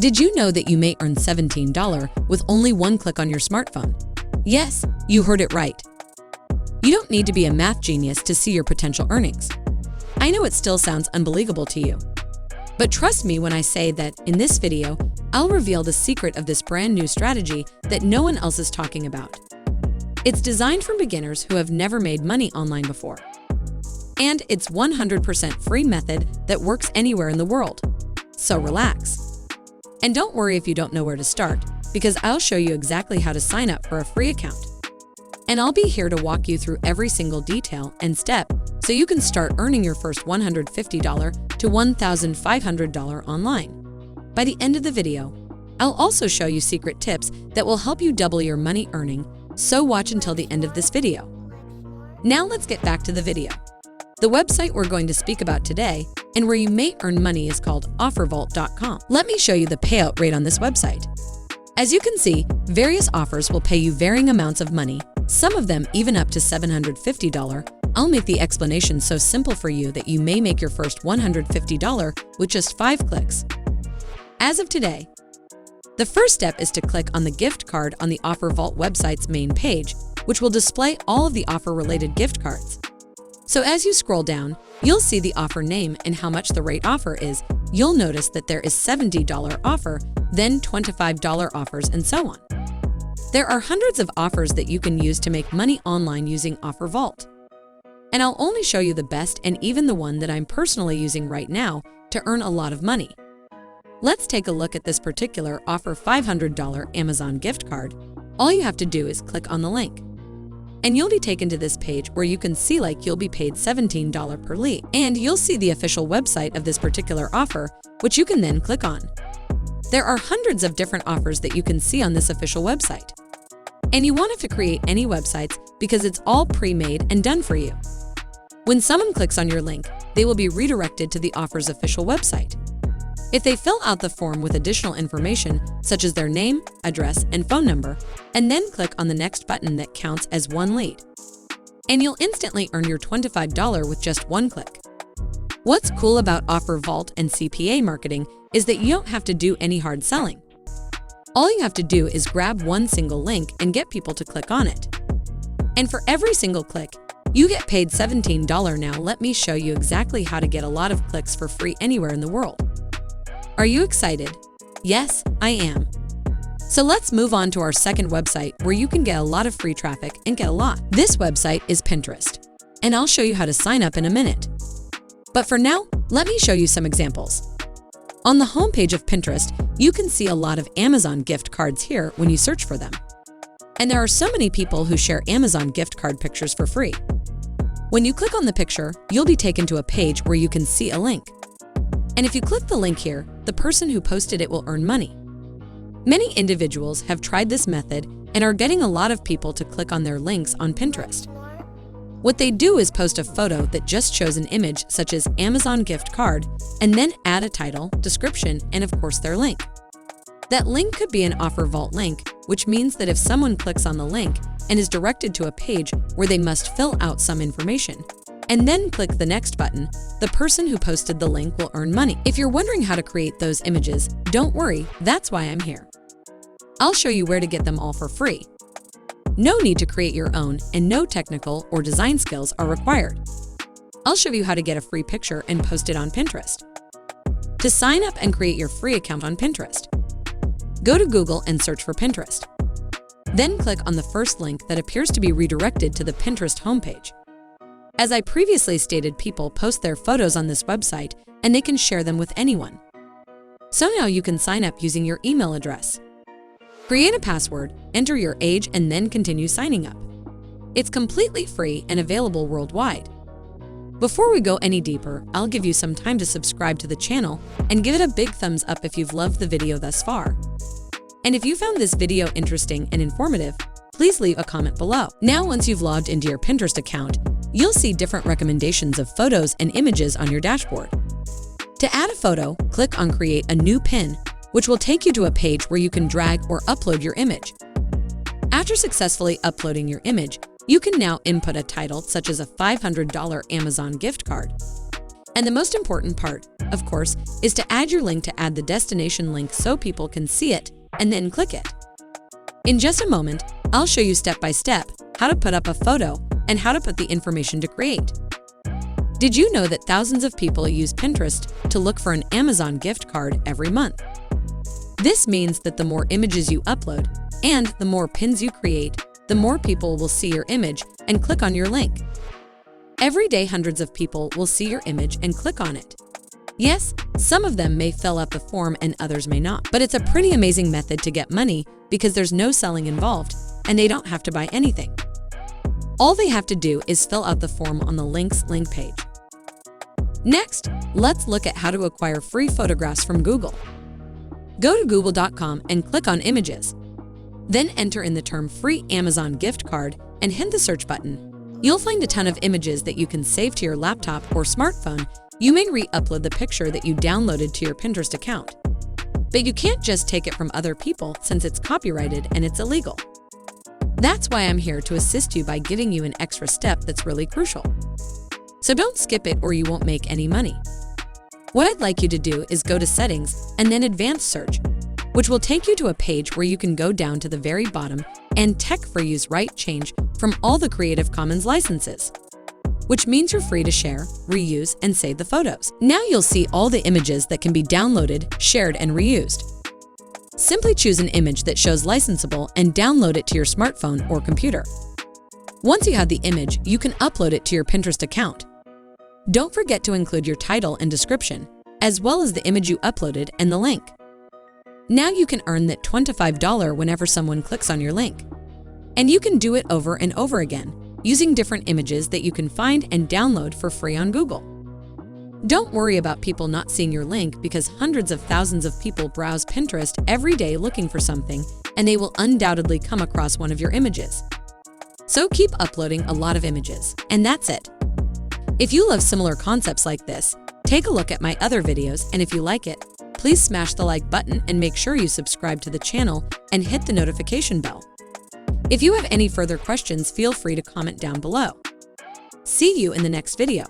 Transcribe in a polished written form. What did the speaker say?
Did you know that you may earn $17 with only one click on your smartphone? Yes, you heard it right. You don't need to be a math genius to see your potential earnings. I know it still sounds unbelievable to you. But trust me when I say that in this video, I'll reveal the secret of this brand new strategy that no one else is talking about. It's designed for beginners who have never made money online before. And it's 100% free method that works anywhere in the world. So relax. And don't worry if you don't know where to start, because I'll show you exactly how to sign up for a free account. And I'll be here to walk you through every single detail and step so you can start earning your first $150 to $1,500 online. By the end of the video, I'll also show you secret tips that will help you double your money earning, so watch until the end of this video. Now let's get back to the video. The website we're going to speak about today and where you may earn money is called OfferVault.com. Let me show you the payout rate on this website. As you can see, various offers will pay you varying amounts of money, some of them even up to $750. I'll make the explanation so simple for you that you may make your first $150 with just 5 clicks. As of today, the first step is to click on the gift card on the OfferVault website's main page, which will display all of the offer-related gift cards. So as you scroll down, you'll see the offer name and how much the rate offer is. You'll notice that there is $70 offer, then $25 offers, and so on. There are hundreds of offers that you can use to make money online using OfferVault. And I'll only show you the best and even the one that I'm personally using right now to earn a lot of money. Let's take a look at this particular offer $500 Amazon gift card. All you have to do is click on the link. And you'll be taken to this page where you can see you'll be paid $17 per lead. And you'll see the official website of this particular offer, which you can then click on. There are hundreds of different offers that you can see on this official website. And you won't have to create any websites because it's all pre-made and done for you. When someone clicks on your link, they will be redirected to the offer's official website. If they fill out the form with additional information, such as their name, address, and phone number, and then click on the next button that counts as one lead, and you'll instantly earn your $25 with just one click. What's cool about OfferVault and CPA marketing is that you don't have to do any hard selling. All you have to do is grab one single link and get people to click on it. And for every single click, you get paid $17. Now let me show you exactly how to get a lot of clicks for free anywhere in the world. Are you excited? Yes, I am. So let's move on to our second website where you can get a lot of free traffic and get a lot. This website is Pinterest, and I'll show you how to sign up in a minute. But for now, let me show you some examples. On the homepage of Pinterest, you can see a lot of Amazon gift cards here when you search for them. And there are so many people who share Amazon gift card pictures for free. When you click on the picture, you'll be taken to a page where you can see a link. And if you click the link here, the person who posted it will earn money. Many individuals have tried this method and are getting a lot of people to click on their links on Pinterest. What they do is post a photo that just shows an image such as Amazon gift card and then add a title, description, and of course their link. That link could be an OfferVault link, which means that if someone clicks on the link and is directed to a page where they must fill out some information, and then click the next button, the person who posted the link will earn money. If you're wondering how to create those images, don't worry, that's why I'm here. I'll show you where to get them all for free. No need to create your own, and no technical or design skills are required. I'll show you how to get a free picture and post it on Pinterest. To sign up and create your free account on Pinterest, go to Google and search for Pinterest. Then click on the first link that appears to be redirected to the Pinterest homepage. As I previously stated, people post their photos on this website and they can share them with anyone. So now you can sign up using your email address. Create a password, enter your age, and then continue signing up. It's completely free and available worldwide. Before we go any deeper, I'll give you some time to subscribe to the channel and give it a big thumbs up if you've loved the video thus far. And if you found this video interesting and informative, please leave a comment below. Now, once you've logged into your Pinterest account, you'll see different recommendations of photos and images on your dashboard. To add a photo, click on Create a New Pin, which will take you to a page where you can drag or upload your image. After successfully uploading your image, you can now input a title such as a $500 Amazon gift card. And the most important part, of course, is to add your link to add the destination link so people can see it and then click it. In just a moment, I'll show you step by step how to put up a photo and how to put the information to create. Did you know that thousands of people use Pinterest to look for an Amazon gift card every month? This means that the more images you upload and the more pins you create, the more people will see your image and click on your link. Every day, hundreds of people will see your image and click on it. Yes, some of them may fill out the form and others may not, but it's a pretty amazing method to get money because there's no selling involved and they don't have to buy anything. All they have to do is fill out the form on the link's link page. Next, let's look at how to acquire free photographs from Google. Go to google.com and click on Images. Then enter in the term free Amazon gift card and hit the search button. You'll find a ton of images that you can save to your laptop or smartphone. You may re-upload the picture that you downloaded to your Pinterest account. But you can't just take it from other people since it's copyrighted and it's illegal. That's why I'm here to assist you by giving you an extra step that's really crucial. So don't skip it or you won't make any money. What I'd like you to do is go to Settings and then Advanced Search, which will take you to a page where you can go down to the very bottom and Tech for Use Right change from all the Creative Commons licenses, which means you're free to share, reuse, and save the photos. Now you'll see all the images that can be downloaded, shared, and reused. Simply choose an image that shows licensable and download it to your smartphone or computer. Once you have the image, you can upload it to your Pinterest account. Don't forget to include your title and description, as well as the image you uploaded and the link. Now you can earn that $25 whenever someone clicks on your link. And you can do it over and over again, using different images that you can find and download for free on Google. Don't worry about people not seeing your link because hundreds of thousands of people browse Pinterest every day looking for something, and they will undoubtedly come across one of your images. So keep uploading a lot of images, and that's it. If you love similar concepts like this, take a look at my other videos, and if you like it, please smash the like button and make sure you subscribe to the channel and hit the notification bell. If you have any further questions, feel free to comment down below. See you in the next video.